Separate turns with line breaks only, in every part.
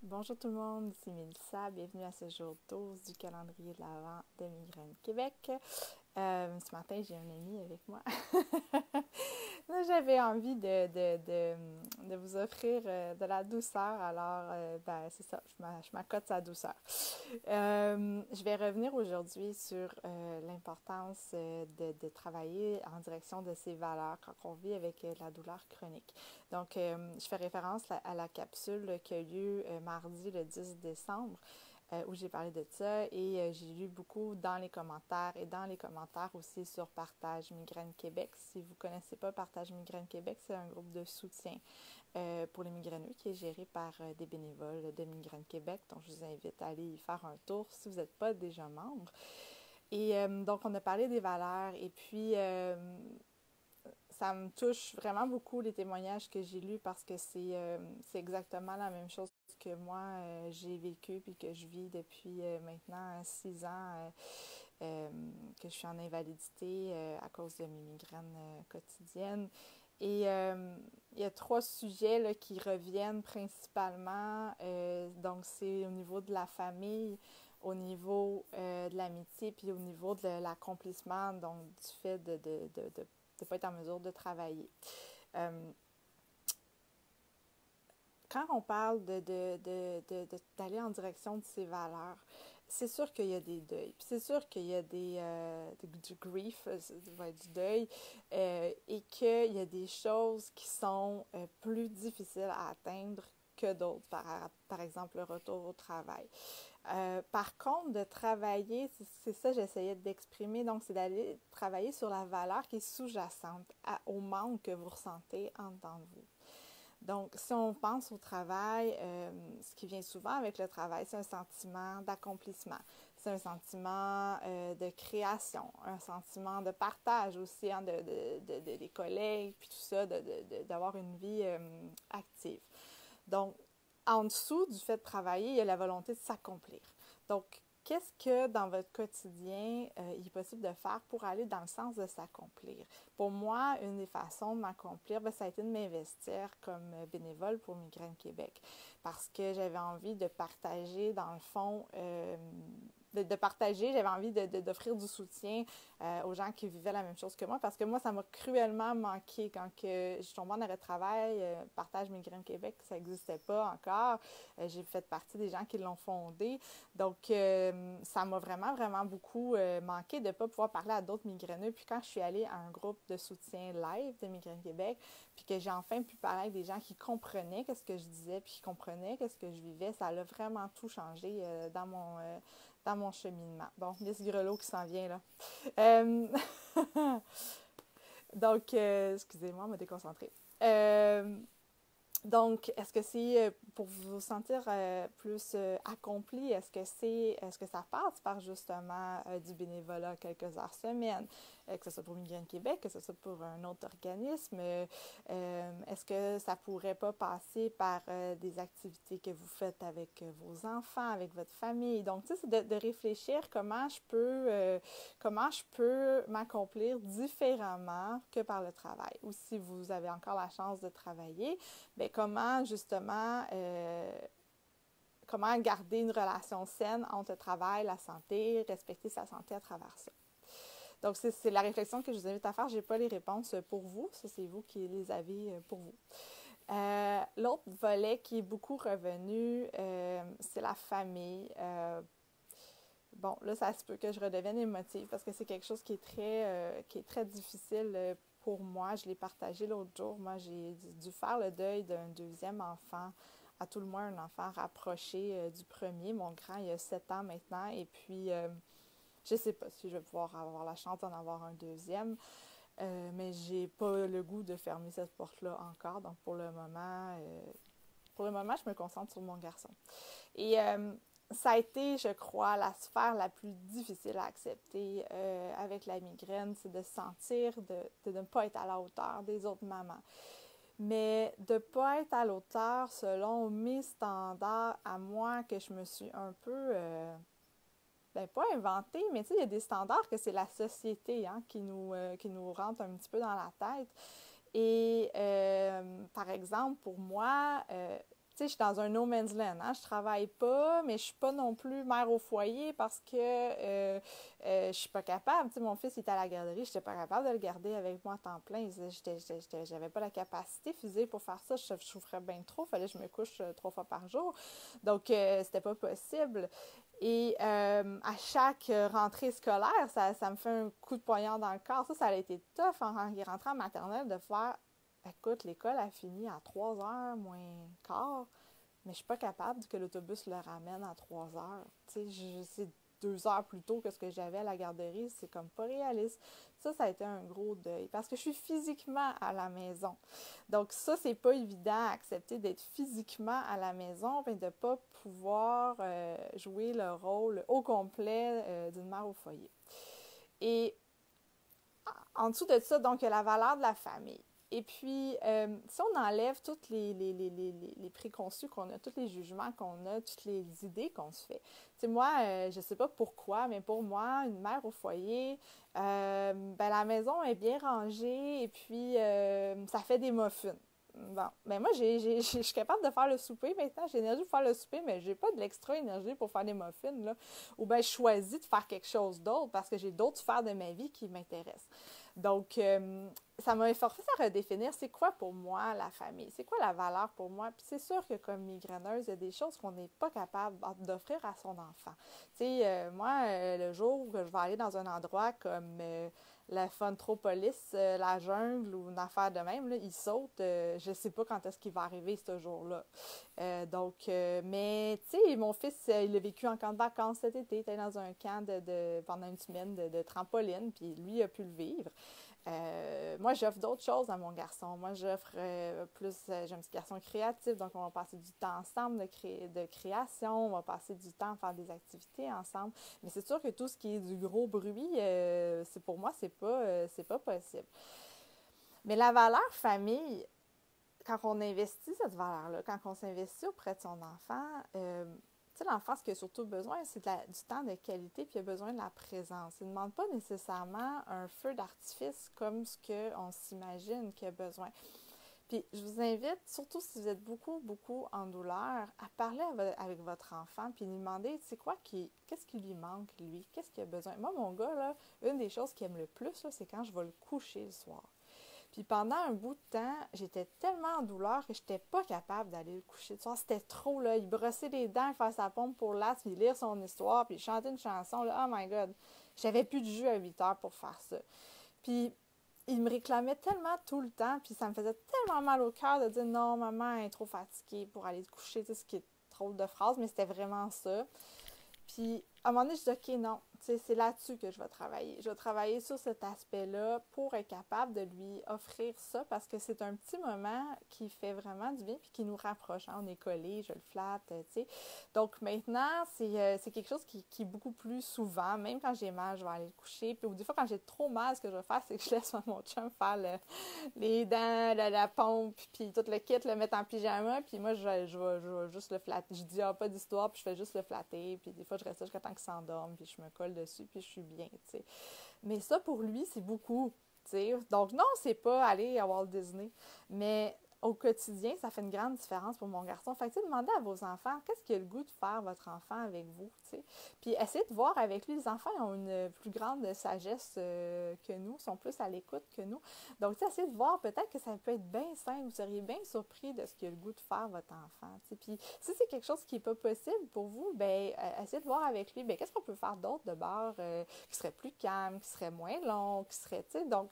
Bonjour tout le monde, ici Mélissa. Bienvenue à ce jour 12 du calendrier de l'Avent de Migraine Québec. Ce matin, j'ai un ami avec moi. Là, j'avais envie de vous offrir de la douceur, alors c'est ça, je m'accote sa douceur. Je vais revenir aujourd'hui sur l'importance de travailler en direction de ses valeurs quand on vit avec la douleur chronique. Donc, je fais référence à la capsule qui a eu lieu mardi le 10 décembre où j'ai parlé de ça et j'ai lu beaucoup dans les commentaires et dans les commentaires aussi sur Partage Migraine Québec. Si vous ne connaissez pas Partage Migraine Québec, c'est un groupe de soutien pour les migraineux qui est géré par des bénévoles de Migraine Québec. Donc, je vous invite à aller y faire un tour si vous n'êtes pas déjà membre. Et donc, on a parlé des valeurs et puis ça me touche vraiment beaucoup les témoignages que j'ai lus parce que c'est exactement la même chose que moi j'ai vécu puis que je vis depuis maintenant 6 ans que je suis en invalidité à cause de mes migraines quotidiennes. Et il y a 3 sujets là, qui reviennent principalement. Donc, c'est au niveau de la famille, au niveau de l'amitié, puis au niveau de l'accomplissement, donc du fait de ne pas être en mesure de travailler. Euh, Quand on parle d'aller en direction de ses valeurs, c'est sûr qu'il y a des deuils. Puis c'est sûr qu'il y a du grief, du deuil, et qu'il y a des choses qui sont plus difficiles à atteindre que d'autres, par exemple le retour au travail. Par contre, de travailler, c'est ça que j'essayais d'exprimer, donc c'est d'aller travailler sur la valeur qui est sous-jacente au manque que vous ressentez en dedans de vous. Donc, si on pense au travail, ce qui vient souvent avec le travail, c'est un sentiment d'accomplissement, c'est un sentiment de création, un sentiment de partage aussi hein, des collègues, puis tout ça, d'avoir une vie active. Donc, en dessous du fait de travailler, il y a la volonté de s'accomplir. Donc, qu'est-ce que dans votre quotidien il est possible de faire pour aller dans le sens de s'accomplir? Pour moi, une des façons de m'accomplir, ça a été de m'investir comme bénévole pour Migraine Québec parce que j'avais envie de partager, dans le fond, de partager, j'avais envie d'offrir du soutien aux gens qui vivaient la même chose que moi parce que moi, ça m'a cruellement manqué quand que je suis tombée en arrêt de travail. Partage Migraine Québec, ça n'existait pas encore. J'ai fait partie des gens qui l'ont fondé. Donc, ça m'a vraiment, vraiment beaucoup manqué de ne pas pouvoir parler à d'autres migraineux. Puis quand je suis allée à un groupe de soutien live de Migraine Québec, puis que j'ai enfin pu parler avec des gens qui comprenaient ce que je disais, puis qui comprenaient ce que je vivais, ça a vraiment tout changé dans mon cheminement. Bon, Miss Grelot qui s'en vient là. Euh, donc, excusez-moi, me déconcentrer. Donc, est-ce que c'est pour vous sentir plus accompli? Est-ce que ça passe par justement du bénévolat quelques heures semaine, que ce soit pour Migraine Québec, que ce soit pour un autre organisme? Est-ce que ça pourrait pas passer par des activités que vous faites avec vos enfants, avec votre famille? Donc, tu sais, c'est de réfléchir comment je peux m'accomplir différemment que par le travail. Ou si vous avez encore la chance de travailler, bien, comment garder une relation saine entre le travail, la santé, respecter sa santé à travers ça. Donc, c'est la réflexion que je vous invite à faire. Je n'ai pas les réponses pour vous. Ça, c'est vous qui les avez pour vous. L'autre volet qui est beaucoup revenu, c'est la famille. Bon, là, ça se peut que je redevienne émotive parce que c'est quelque chose qui est très difficile pour moi. Je l'ai partagé l'autre jour. Moi, j'ai dû faire le deuil d'un deuxième enfant, à tout le moins un enfant rapproché du premier. Mon grand, il a 7 ans maintenant. Et puis, je ne sais pas si je vais pouvoir avoir la chance d'en avoir un deuxième. Mais j'ai pas le goût de fermer cette porte-là encore. Donc, pour le moment, je me concentre sur mon garçon. Et ça a été, je crois, la sphère la plus difficile à accepter avec la migraine, c'est de sentir de ne pas être à la hauteur des autres mamans. Mais de ne pas être à l'auteur selon mes standards à moi, que je me suis un peu, pas inventé, mais tu sais, il y a des standards que c'est la société hein, qui nous rentre un petit peu dans la tête. Et par exemple, pour moi, sais, je suis dans un no man's land, hein? Je travaille pas, mais je suis pas non plus mère au foyer parce que je suis pas capable. Tu sais, mon fils il est à la garderie, j'étais pas capable de le garder avec moi à temps plein. J'avais pas la capacité physique pour faire ça. Je souffrais bien trop, fallait que je me couche 3 fois par jour. Donc, c'était pas possible. Et à chaque rentrée scolaire, ça me fait un coup de poignard dans le corps. Ça a été tough en rentrant en maternelle de faire écoute, l'école a fini à 3 heures moins quart, mais je suis pas capable que l'autobus le ramène à 3 heures. Tu sais, c'est 2 heures plus tôt que ce que j'avais à la garderie, c'est comme pas réaliste. Ça a été un gros deuil parce que je suis physiquement à la maison. Donc ça, c'est pas évident à accepter d'être physiquement à la maison et de pas pouvoir jouer le rôle au complet d'une mère au foyer. Et en dessous de ça, donc, il y a la valeur de la famille. Et puis, si on enlève tous les préconçus qu'on a, tous les jugements qu'on a, toutes les idées qu'on se fait. Tu sais, moi, je ne sais pas pourquoi, mais pour moi, une mère au foyer, la maison est bien rangée et puis ça fait des muffins. Bon, ben moi, je suis capable de faire le souper maintenant. J'ai l'énergie pour faire le souper, mais j'ai pas de l'extra énergie pour faire des muffins, là. Ou bien, je choisis de faire quelque chose d'autre parce que j'ai d'autres sphères de ma vie qui m'intéressent. Donc, ça m'a forcé à redéfinir c'est quoi pour moi la famille, c'est quoi la valeur pour moi. Puis c'est sûr que comme migraineuse, il y a des choses qu'on n'est pas capable d'offrir à son enfant. Tu sais, moi, le jour où je vais aller dans un endroit comme la Funtropolis, la jungle ou une affaire de même, là, il saute, je sais pas quand est-ce qu'il va arriver ce jour-là. Mais tu sais, mon fils, il a vécu en camp de vacances cet été, il était dans un camp pendant une semaine de trampoline, puis lui, il a pu le vivre. Moi, j'offre d'autres choses à mon garçon. Moi, j'offre j'ai un petit garçon créatif, donc on va passer du temps ensemble de création, on va passer du temps à faire des activités ensemble. Mais c'est sûr que tout ce qui est du gros bruit, pour moi, c'est pas possible. Mais la valeur famille, quand on investit cette valeur-là, quand on s'investit auprès de son enfant, tu sais, l'enfant, ce qu'il a surtout besoin, c'est du temps de qualité, puis il a besoin de la présence. Il ne demande pas nécessairement un feu d'artifice comme ce qu'on s'imagine qu'il a besoin. Puis, je vous invite, surtout si vous êtes beaucoup, beaucoup en douleur, à parler avec votre enfant, puis lui demander, c'est quoi qu'est-ce qui lui manque, lui? Qu'est-ce qu'il a besoin? Moi, mon gars, là, une des choses qu'il aime le plus, là, c'est quand je vais le coucher le soir. Puis pendant un bout de temps, j'étais tellement en douleur que je n'étais pas capable d'aller le coucher le soir. C'était trop, là. Il brossait les dents, il faisait sa pompe pour l'as, puis lire son histoire, puis chanter une chanson, là. Oh my God! J'avais plus de jus à 8 heures pour faire ça. Puis il me réclamait tellement tout le temps, puis ça me faisait tellement mal au cœur de dire non, maman est trop fatiguée pour aller se coucher, tu sais, ce qui est trop de phrases, mais c'était vraiment ça. Puis, à un moment donné, je dis, OK, non, c'est là-dessus que je vais travailler. Je vais travailler sur cet aspect-là pour être capable de lui offrir ça parce que c'est un petit moment qui fait vraiment du bien puis qui nous rapproche. Hein? On est collés, je le flatte, tu sais. Donc, maintenant, c'est quelque chose qui est beaucoup plus souvent. Même quand j'ai mal, je vais aller le coucher. Puis, des fois, quand j'ai trop mal, ce que je vais faire, c'est que je laisse mon chum faire les dents, la pompe, puis tout le kit, le mettre en pyjama. Puis moi, je vais juste le flatter. Je dis, pas d'histoire, puis je fais juste le flatter. Puis des fois, je reste là jusqu'à temps qu'il s'endorme, puis je me colle dessus, puis je suis bien, tu sais. Mais ça, pour lui, c'est beaucoup, tu sais. Donc non, c'est pas aller à Walt Disney, mais au quotidien, ça fait une grande différence pour mon garçon. Fait que, tu sais, demandez à vos enfants, qu'est-ce qu'il a le goût de faire votre enfant avec vous, tu sais. Puis essayez de voir avec lui, les enfants ils ont une plus grande sagesse que nous, sont plus à l'écoute que nous. Donc, tu sais, essayez de voir, peut-être que ça peut être bien simple, vous seriez bien surpris de ce qu'il a le goût de faire votre enfant, tu sais. Puis si c'est quelque chose qui n'est pas possible pour vous, ben essayez de voir avec lui, ben qu'est-ce qu'on peut faire d'autre de bord qui serait plus calme, qui serait moins long, qui serait, tu sais, donc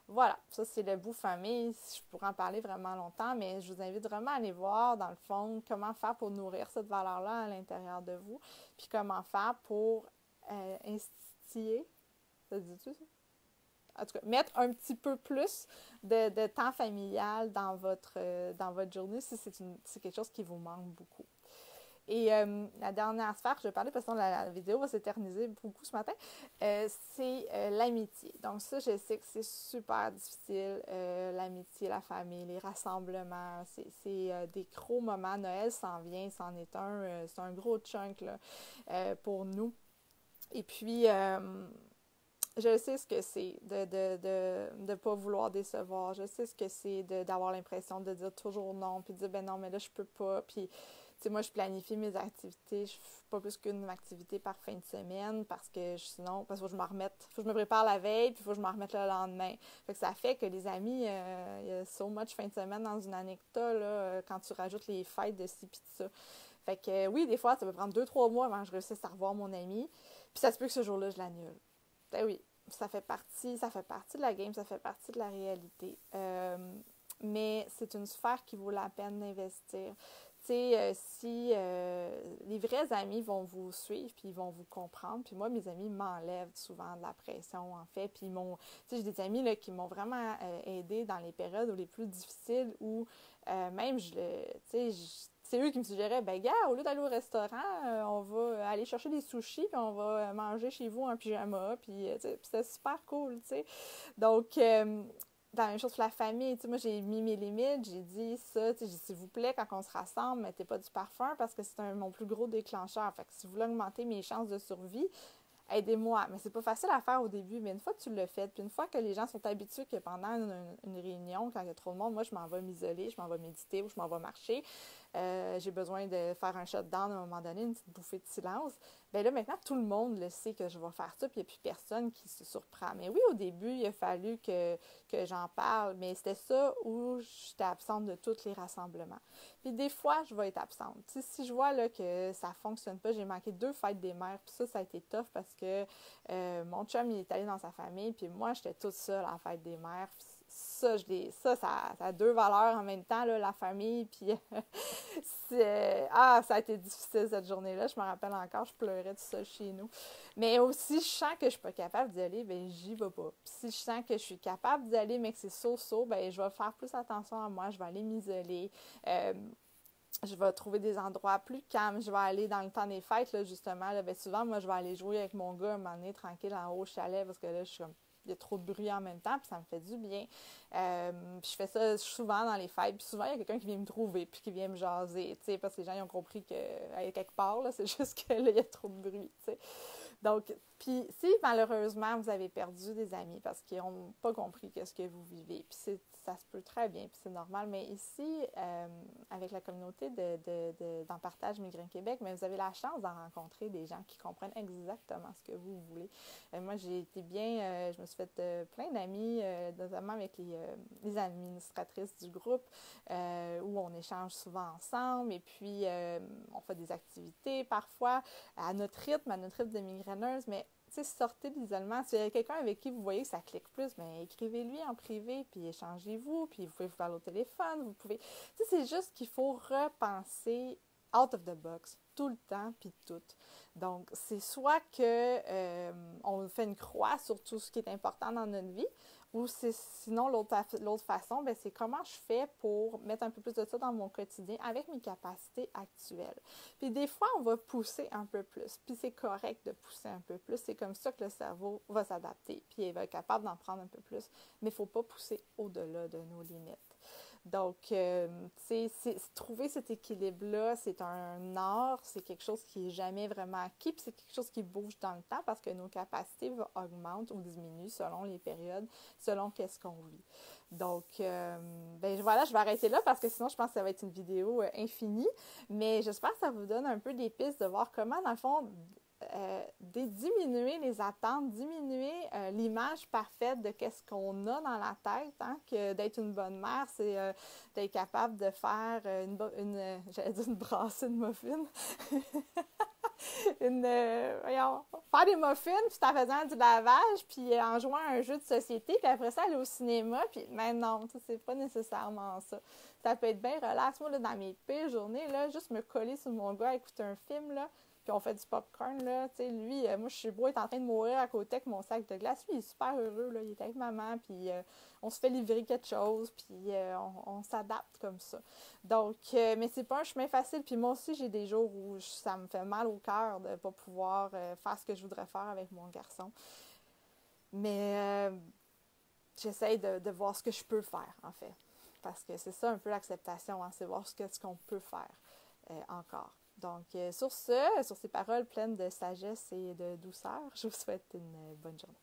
voilà, ça c'est le bout famille, je pourrais en parler vraiment longtemps, mais je vous invite vraiment à aller voir dans le fond comment faire pour nourrir cette valeur-là à l'intérieur de vous, puis comment faire pour instiller, ça se dit-tu ça? En tout cas, mettre un petit peu plus de temps familial dans votre journée si c'est quelque chose qui vous manque beaucoup. Et la dernière sphère que je vais parler, parce que la vidéo va s'éterniser beaucoup ce matin, c'est l'amitié. Donc ça, je sais que c'est super difficile, l'amitié, la famille, les rassemblements, c'est des gros moments. Noël s'en vient, c'en est c'est un gros chunk là, pour nous. Et puis, je sais ce que c'est de pas vouloir décevoir. Je sais ce que c'est d'avoir l'impression de dire toujours non, puis de dire, ben non, mais là, je peux pas. Puis, tu sais, moi, je planifie mes activités. Je fais pas plus qu'une activité par fin de semaine parce que sinon, parce qu'il faut que je me remette, faut que je me prépare la veille, puis il faut que je me remette le lendemain. Fait que ça fait que les amis, il y a so much fin de semaine dans une année que t'as, là, quand tu rajoutes les fêtes de ci, puis de ça. Fait que oui, des fois, ça peut prendre 2-3 mois avant que je réussisse à revoir mon ami. Puis ça se peut que ce jour-là, je l'annule. Ben oui, ça fait partie de la game, ça fait partie de la réalité. Mais c'est une sphère qui vaut la peine d'investir. Tu sais, si les vrais amis vont vous suivre, puis ils vont vous comprendre, puis moi, mes amis m'enlèvent souvent de la pression, en fait, puis tu sais, j'ai des amis là, qui m'ont vraiment aidé dans les périodes les plus difficiles où même, tu sais, c'est eux qui me suggéraient, ben gars, au lieu d'aller au restaurant, on va aller chercher des sushis, puis on va manger chez vous en pyjama, puis c'était super cool, tu sais. Donc, la même chose pour la famille, tu sais, moi j'ai mis mes limites, j'ai dit ça, tu sais, j'ai dit, s'il vous plaît, quand on se rassemble, mettez pas du parfum parce que c'est mon plus gros déclencheur. Fait que si vous voulez augmenter mes chances de survie, aidez-moi. Mais c'est pas facile à faire au début, mais une fois que tu le fais, puis une fois que les gens sont habitués que pendant une réunion, quand il y a trop de monde, moi je m'en vais m'isoler, je m'en vais méditer ou je m'en vais marcher, j'ai besoin de faire un shutdown à un moment donné, une petite bouffée de silence. Bien là, maintenant, tout le monde le sait que je vais faire ça, puis il n'y a plus personne qui se surprend. Mais oui, au début, il a fallu que j'en parle, mais c'était ça où j'étais absente de tous les rassemblements. Puis des fois, je vais être absente. Tu sais, si je vois là, que ça ne fonctionne pas, j'ai manqué 2 fêtes des mères, puis ça a été tough parce que mon chum, il est allé dans sa famille, puis moi, j'étais toute seule à la fête des mères. Ça a 2 valeurs en même temps, là, la famille, puis ça a été difficile cette journée-là, je me rappelle encore, je pleurais tout seul chez nous. Mais aussi, je sens que je suis pas capable d'y aller, ben j'y vais pas. Puis si je sens que je suis capable d'y aller, mais que c'est so-so, ben je vais faire plus attention à moi, je vais aller m'isoler. Euh, je vais trouver des endroits plus calmes. Je vais aller dans le temps des fêtes, là, justement. Là, ben souvent, moi, je vais aller jouer avec mon gars un moment donné, tranquille, en haut au chalet, parce que là, je suis comme il y a trop de bruit en même temps, puis ça me fait du bien. Puis je fais ça souvent dans les fêtes, puis souvent, il y a quelqu'un qui vient me trouver, puis qui vient me jaser, tu sais, parce que les gens, ils ont compris qu'elle est quelque part, là, c'est juste que là, il y a trop de bruit, tu sais. Donc, puis si malheureusement vous avez perdu des amis parce qu'ils n'ont pas compris ce que vous vivez, puis ça se peut très bien, puis c'est normal, mais ici, avec la communauté d'en partage Migraine Québec, mais vous avez la chance d'en rencontrer des gens qui comprennent exactement ce que vous voulez. Moi, j'ai été bien, je me suis fait plein d'amis, notamment avec les administratrices du groupe, où on échange souvent ensemble, et puis on fait des activités parfois à notre rythme de migraineuse, mais sortez de l'isolement. S'il y a quelqu'un avec qui vous voyez que ça clique plus, bien, écrivez-lui en privé, puis échangez-vous, puis vous pouvez vous parler au téléphone, vous pouvez... c'est juste qu'il faut repenser out of the box, tout le temps, puis tout. Donc, c'est soit que on fait une croix sur tout ce qui est important dans notre vie, ou sinon, l'autre façon, ben, c'est comment je fais pour mettre un peu plus de ça dans mon quotidien avec mes capacités actuelles. Puis des fois, on va pousser un peu plus. Puis c'est correct de pousser un peu plus. C'est comme ça que le cerveau va s'adapter. Puis il va être capable d'en prendre un peu plus. Mais il ne faut pas pousser au-delà de nos limites. Donc, trouver cet équilibre-là, c'est un art, c'est quelque chose qui n'est jamais vraiment acquis, puis c'est quelque chose qui bouge dans le temps parce que nos capacités augmentent ou diminuent selon les périodes, selon qu'est-ce qu'on vit. Donc, voilà, je vais arrêter là parce que sinon, je pense que ça va être une vidéo infinie, mais j'espère que ça vous donne un peu des pistes de voir comment, dans le fond, diminuer les attentes, diminuer l'image parfaite de qu'est-ce qu'on a dans la tête, hein, que d'être une bonne mère, c'est d'être capable de faire j'allais dire une brassée de muffins, faire des muffins, puis en faisant du lavage, puis en jouant à un jeu de société, puis après ça, aller au cinéma, puis mais non, c'est pas nécessairement ça. Ça peut être bien relax. Moi, là, dans mes pires journées, là, juste me coller sur mon gars, écouter un film, là, puis on fait du popcorn, là, tu sais, lui, moi, je suis beau, il est en train de mourir à côté avec mon sac de glace. Lui, il est super heureux, là, il est avec maman, puis on se fait livrer quelque chose, puis on s'adapte comme ça. Donc, mais c'est pas un chemin facile, puis moi aussi, j'ai des jours où ça me fait mal au cœur de pas pouvoir faire ce que je voudrais faire avec mon garçon. Mais j'essaye de voir ce que je peux faire, en fait. Parce que c'est ça un peu l'acceptation, hein, c'est voir ce qu'on peut faire encore. Donc, sur ces paroles pleines de sagesse et de douceur, je vous souhaite une bonne journée.